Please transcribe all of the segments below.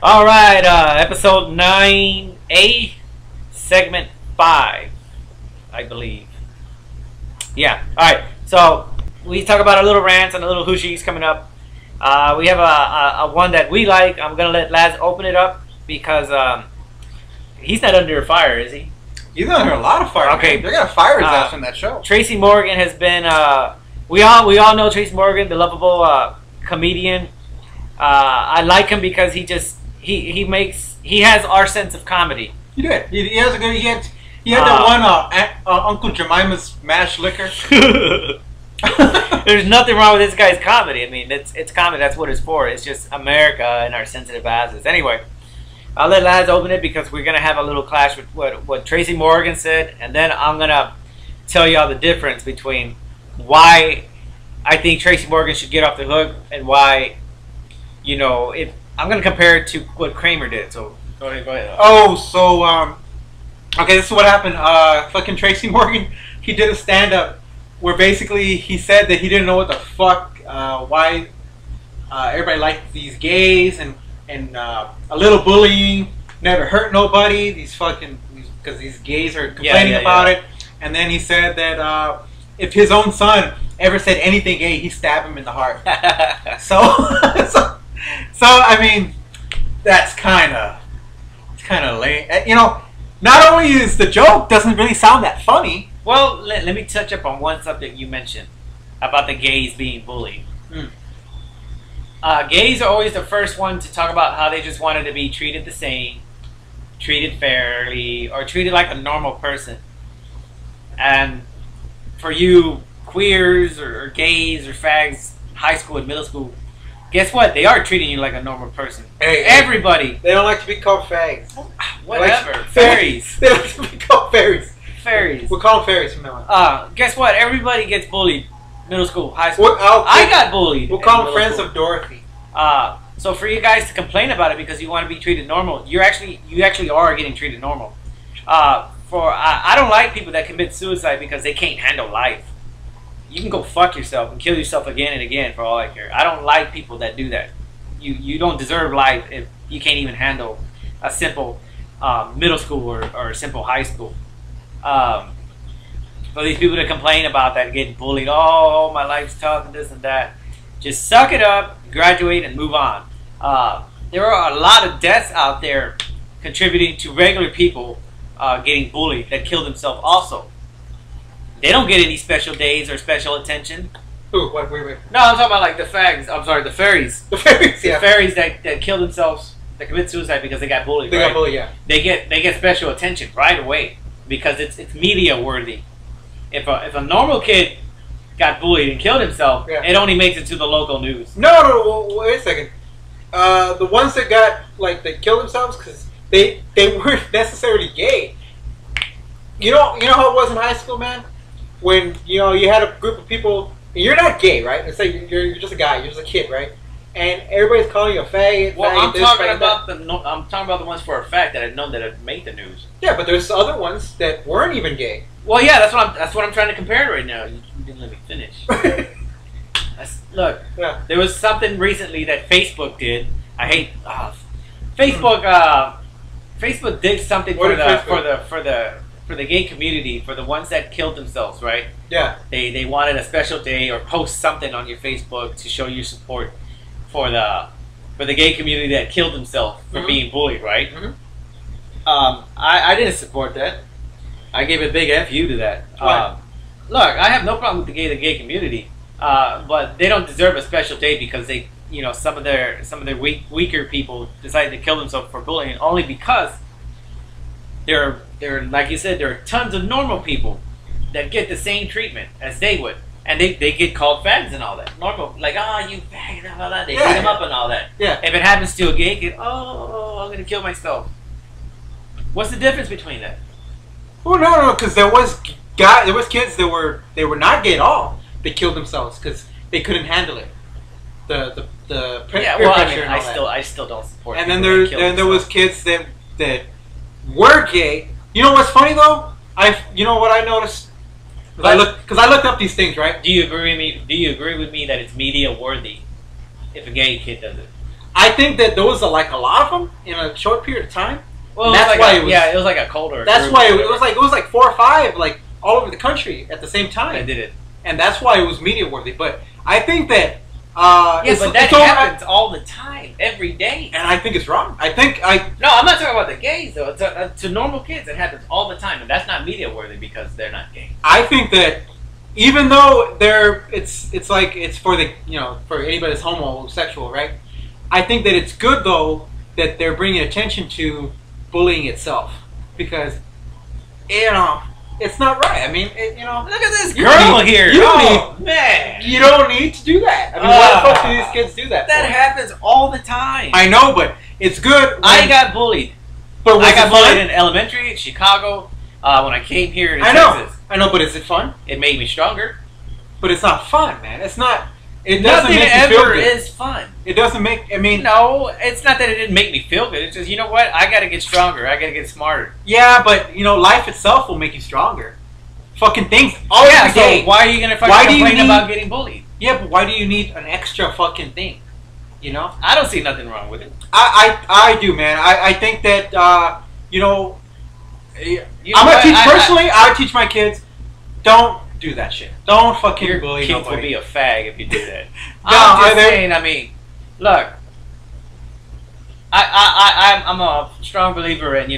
All right, episode 9A, segment 5, I believe. Yeah. All right. So we talk about a little rants and a little hooshies coming up. We have a one that we like. I'm gonna let Laz open it up because he's not under fire, is he? He's under a lot of fire. Okay, man. They're gonna fire his ass from that show. Tracy Morgan has been. We all know Tracy Morgan, the lovable comedian. I like him because he has our sense of comedy. He did. He has a good. He had that one Uncle Jemima's mashed liquor. There's nothing wrong with this guy's comedy. I mean, it's comedy. That's what it's for. It's just America and our sensitive asses. Anyway, I'll let Laz open it because we're gonna have a little clash with what Tracy Morgan said, and then I'm gonna tell y'all the difference between why I think Tracy Morgan should get off the hook and why, I'm gonna compare it to what Kramer did. So go ahead. Oh, so okay, this is what happened. Fucking Tracy Morgan, he did a stand-up where basically he said that he didn't know what the fuck, why everybody liked these gays and a little bullying never hurt nobody. Because these gays are complaining about it. And then he said that if his own son ever said anything gay, he'd stab him in the heart. so I mean, that's kind of lame. Not only is the joke doesn't really sound that funny. Well, let me touch up on one subject you mentioned about the gays being bullied. Gays are always the first one to talk about how they just wanted to be treated the same, treated fairly, or treated like a normal person. And for you queers or gays or fags, high school and middle school, guess what? They are treating you like a normal person. Hey, everybody. They don't like to be called fags. Whatever. Fairies. They like to be called fairies. Fairies. We'll call them fairies from now on. Guess what? Everybody gets bullied. Middle school, high school. I got bullied. We'll call them friends of Dorothy. So for you guys to complain about it because you want to be treated normal, you actually are getting treated normal. I don't like people that commit suicide because they can't handle life. You can go fuck yourself and kill yourself again and again for all I care. I don't like people that do that. You don't deserve life if you can't even handle a simple middle school or a simple high school. So these people that complain about that, getting bullied, oh, my life's tough and this and that, just suck it up, graduate, and move on. There are a lot of deaths out there contributing to regular people getting bullied that kill themselves also. They don't get any special days or special attention. Ooh, wait. No, I'm talking about like the fags. I'm sorry, the fairies. The fairies, yeah. The fairies that kill themselves, that commit suicide because they got bullied. They got bullied, yeah. They get special attention right away because it's media worthy. If a normal kid got bullied and killed himself, it only makes it to the local news. No, wait a second. The ones that that killed themselves because they weren't necessarily gay. You know how it was in high school, man. When you had a group of people, and you're not gay, right? It's like you're just a guy, you're just a kid, right? And everybody's calling you a faggot. Well, I'm talking about the ones for a fact that I know that have made the news. Yeah, but there's other ones that weren't even gay. Well, yeah, that's what I'm trying to compare right now. You didn't let me finish. Look, there was something recently that Facebook did. I hate Facebook. Facebook did something for the gay community, for the ones that killed themselves, right? Yeah. They wanted a special day or post something on your Facebook to show your support for the gay community that killed themselves for being bullied, right? I didn't support that. I gave a big FU to that. Look, I have no problem with the gay community, but they don't deserve a special day because they, some of their weaker people decided to kill themselves for bullying only because there like you said, there are tons of normal people that get the same treatment as they would, and they get called fags and all that. Normal, like you fag and all that. They beat them up and all that. Yeah. If it happens to a gay kid, I'm gonna kill myself. What's the difference between that? Well, no, because there was kids that were not gay at all. They killed themselves because they couldn't handle it. The peer pressure and all that. I still don't support. And then there was kids that were gay. You know what's funny though? You know what I noticed? Because I looked up these things, right? Do you agree with me? Do you agree with me that it's media worthy if a gay kid does it? I think that there was like a lot of them in a short period of time. Well, that's why it was like a colder. That's why it was like 4 or 5 like all over the country at the same time. I did it, and that's why it was media worthy. But I think that but that happens all the time, every day. And I think it's wrong. No, I'm not talking about the gays though. To normal kids, it happens all the time, and that's not media worthy because they're not gay. I think that even though it's like it's for the for anybody that's homosexual, right? I think that it's good though that they're bringing attention to bullying itself because it's not right. I mean, look at this girl here. Man, you don't need to do that. I mean, why the fuck do these kids do that? That happens all the time. I know, but it's good. I got bullied. But I got bullied in elementary in Chicago when I came here to Texas. I know, but is it fun? It made me stronger. But it's not fun, man. It's not. It doesn't make you feel ever good. is fun. It doesn't make. I mean, no, it's not that it didn't make me feel good. It's just, you know what? I got to get stronger. I got to get smarter. Yeah, but life itself will make you stronger. Fucking things. So why are you gonna fucking complain about getting bullied? Yeah, but why do you need an extra fucking thing? I don't see nothing wrong with it. I do, man. I think that I'm gonna teach personally. I would teach my kids, don't do that shit. Don't fucking bully kids nobody. Will be a fag if you do that. No, I'm just saying. I mean, look, I'm a strong believer in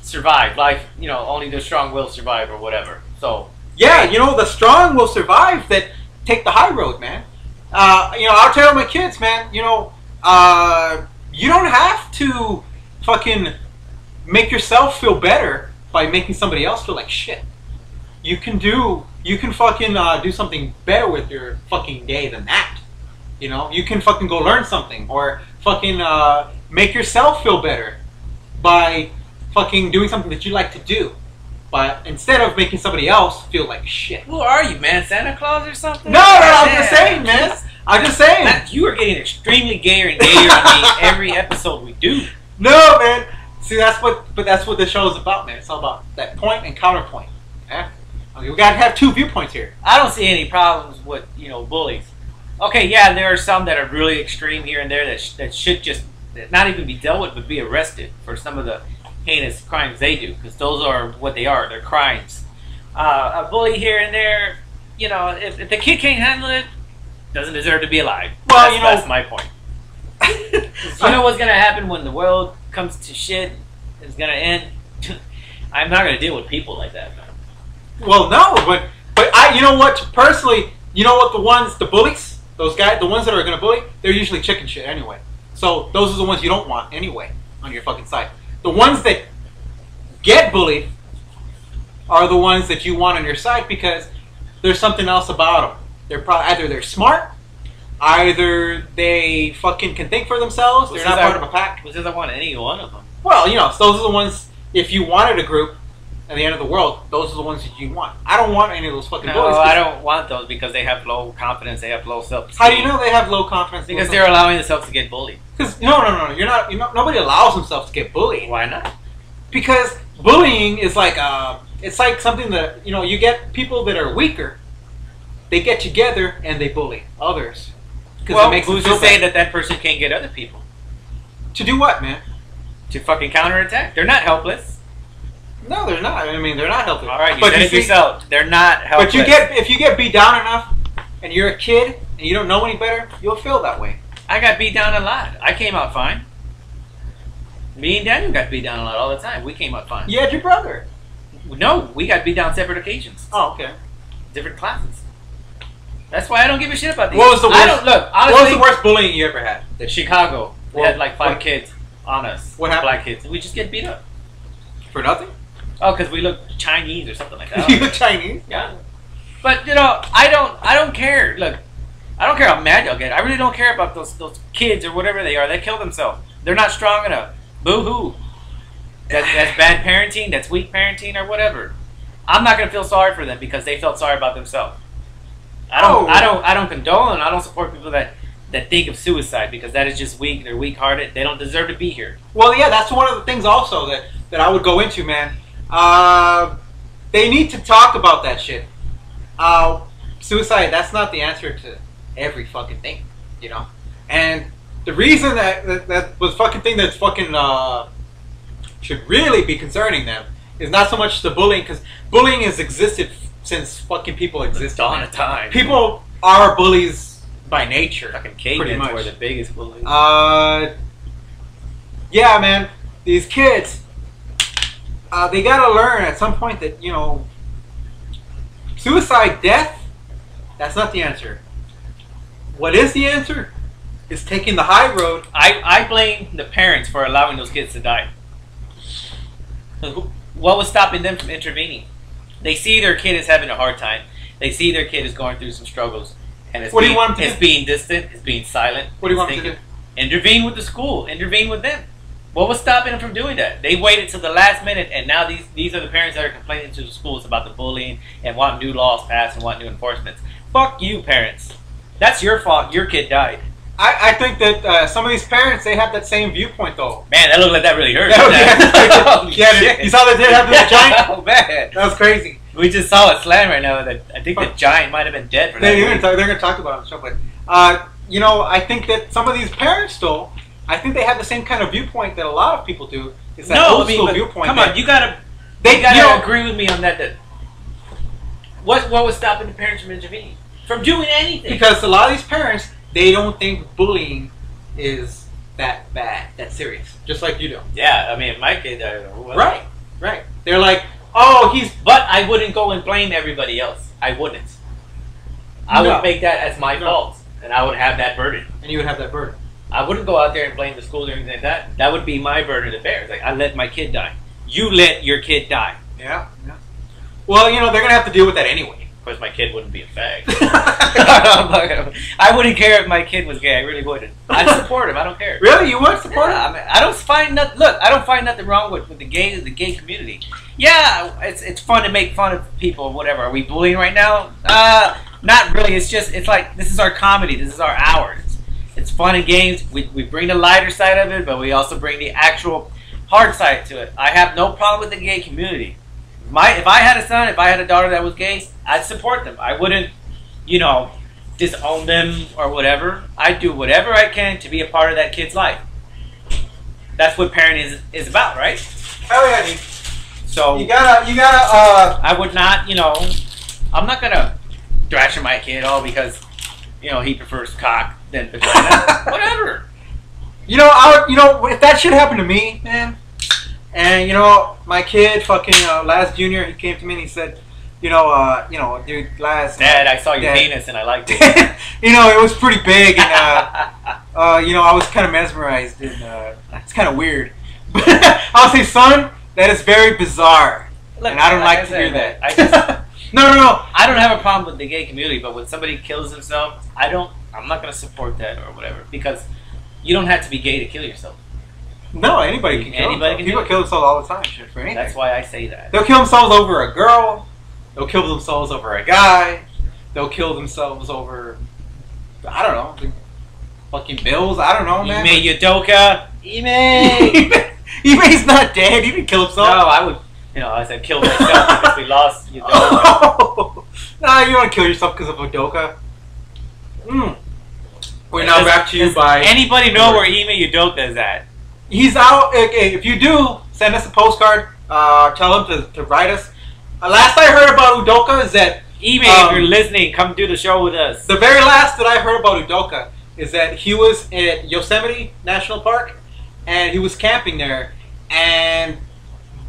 survive life. Only the strong will survive or whatever. So yeah, the strong will survive that take the high road, man. I'll tell my kids, man. You don't have to fucking make yourself feel better by making somebody else feel like shit. You can fucking do something better with your fucking day than that. You can fucking go learn something or fucking make yourself feel better by fucking doing something that you like to do. But instead of making somebody else feel like shit. Who are you, man? Santa Claus or something? No, I'm just saying, man. I'm just saying. Matt, you are getting extremely gayer and gayer on me every episode we do. No, man. See, that's what the show is about, man. It's all about that point and counterpoint. Yeah. Okay, we gotta have 2 viewpoints here. I don't see any problems with bullies. Okay, yeah, there are some that are really extreme here and there that should just not even be dealt with, but be arrested for some of the heinous crimes they do, because those are what they are. They're crimes. A bully here and there, if the kid can't handle it, doesn't deserve to be alive. Well, that's my point. You know what's gonna happen when the world comes to shit? It's gonna end. I'm not gonna deal with people like that, man. Well, no, but you know what? Personally, the bullies, those guys, the ones that are gonna bully, they're usually chicken shit anyway. So those are the ones you don't want anyway on your fucking side. The ones that get bullied are the ones that you want on your side because there's something else about them. They're either they're smart, either they fucking can think for themselves. They're not part of a pack. Which is I want any one of them. Well, so those are the ones. If you wanted a group at the end of the world, those are the ones that you want. I don't want any of those fucking bullies. No, I don't want those because they have low confidence. They have low self-esteem. How do you know they have low confidence? Because they're allowing themselves to get bullied. Because no, you're not. Nobody allows themselves to get bullied. Why not? Because bullying is like it's like something that you get people that are weaker. They get together and they bully others. Well, who's to say that person can't get other people? To do what, man? To fucking counterattack. They're not helpless. No, they're not. I mean, they're not helpless. All right, you said it yourself. They're not helpless. But if you get beat down enough, and you're a kid and you don't know any better, you'll feel that way. I got beat down a lot. I came out fine. Me and Daniel got beat down a lot all the time. We came out fine. You had your brother. No, we got beat down separate occasions. Oh, okay. Different classes. That's why I don't give a shit about these. What was the worst? Honestly, what was the worst bullying you ever had? Chicago. We had like 5 kids on us. What happened? Black kids. We just get beat up. For nothing? Oh, because we look Chinese or something like that. You look Chinese? Yeah. But I don't care. Look, I don't care how mad y'all get. I really don't care about those kids or whatever they are. They kill themselves. They're not strong enough. Boo-hoo. That's bad parenting. That's weak parenting or whatever. I'm not gonna feel sorry for them because they felt sorry about themselves. I don't condone and I don't support people that think of suicide because that is just weak. They're weak-hearted. They don't deserve to be here. Well, yeah, that's one of the things also that I would go into, man. They need to talk about that shit. Suicide, that's not the answer to every fucking thing, And the reason that was fucking thing that's fucking should really be concerning them is not so much the bullying, because bullying has existed since fucking people exist. Dawn of time. People are bullies by nature. Fucking cavemen were the biggest bullies. Yeah, man. These kids, they gotta learn at some point that, you know, suicide, death, that's not the answer. What is the answer? Is taking the high road. I blame the parents for allowing those kids to die. What was stopping them from intervening? They see their kid is having a hard time. They see their kid is going through some struggles. And it's, it's being distant, it's being silent. What do you want them to do? Intervene with the school. Intervene with them. What was stopping them from doing that? They waited till the last minute, and now these are the parents that are complaining to the schools about the bullying and want new laws passed and want new enforcements. Fuck you, parents. That's your fault. Your kid died. I think that some of these parents, they have that same viewpoint, though. Man, that looked like that really hurt. Yeah, you saw that did happen to the giant? Oh, man. That was crazy. We just saw a slam right now that I think the giant might have been dead for that. They're going to talk about it on the show. But, you know, I think that some of these parents, though, I think they have the same kind of viewpoint that a lot of people do. It's that old school viewpoint. Come on, you gotta agree with me on that. That what was stopping the parents from intervening, from doing anything? Because a lot of these parents, they don't think bullying is that bad, that serious, just like you do. Yeah, I mean, my kid, right. They're like, oh, he's. But I wouldn't go and blame everybody else. I wouldn't. I would make that as my fault, and I would have that burden. And you would have that burden. I wouldn't go out there and blame the school or anything like that. That would be my burden to bear. It's like, I let my kid die. You let your kid die. Yeah. Well, you know, they're going to have to deal with that anyway. Of course, my kid wouldn't be a fag. I wouldn't care if my kid was gay. I really wouldn't. I'd support him. I don't care. Really? You would support him? I mean, I don't find nothing wrong with the gay community. Yeah, it's fun to make fun of people or whatever. Are we bullying right now? Not really. It's like, this is our comedy. This is our hour. It's fun and games. We bring the lighter side of it, but we also bring the actual hard side to it. I have no problem with the gay community. If I had a son, if I had a daughter that was gay, I'd support them. I wouldn't, you know, disown them or whatever. I'd do whatever I can to be a part of that kid's life. That's what parenting is about, right? Hell yeah, dude. So you gotta. I would not, you know, I'm not gonna thrash my kid all because, you know, he prefers cock than vagina. Whatever. You know, if that shit happened to me, man, and you know, my kid, fucking Laz Jr., he came to me and he said, dude, Laz. Dad, I saw your penis and I liked it. You know, it was pretty big, and you know, I was kind of mesmerized, and it's kind of weird. But I'll say, son, that is very bizarre, and I don't like to hear that. No. I don't have a problem with the gay community, but when somebody kills himself, I'm not going to support that or whatever, because you don't have to be gay to kill yourself. No, anybody can kill themselves. People kill themselves all the time, shit, for anything. That's why I say that. They'll kill themselves over a girl. They'll kill themselves over a guy. They'll kill themselves over, I don't know, fucking bills. I don't know, man. Ime Udoka. Ime's not dead. He didn't kill himself. No, I would. You know, I said kill myself because we lost Udoka. Nah, you don't kill yourself because of Udoka. We're now back to you by... Anybody know where Ime Udoka is at? He's out. If you do, send us a postcard. Tell him to write us. Last I heard about Udoka is that... Ime, if you're listening, come do the show with us. The very last that I heard about Udoka is that he was at Yosemite National Park, and he was camping there, and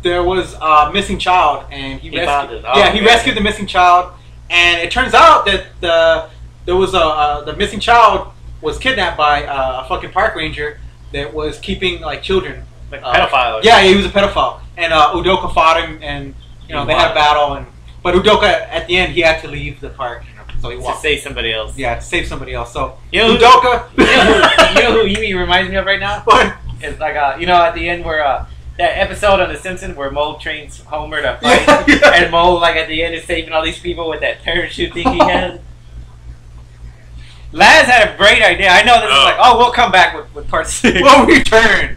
there was a missing child, and he rescued the missing child, and it turns out that the missing child was kidnapped by a fucking park ranger that was keeping like children. Like a pedophile. Yeah, he was a pedophile, and Udoka fought him, and you know they had a battle, but Udoka at the end he had to leave the park, so he walked. To save somebody else. Yeah, to save somebody else. So Udoka. You know who Ime reminds me of right now? What? It's like you know, at the end where that episode on The Simpsons where Moe trains Homer to fight, and Moe like at the end is saving all these people with that parachute thing he has. Laz had a great idea. I know this is like, we'll come back with part 6. We'll return.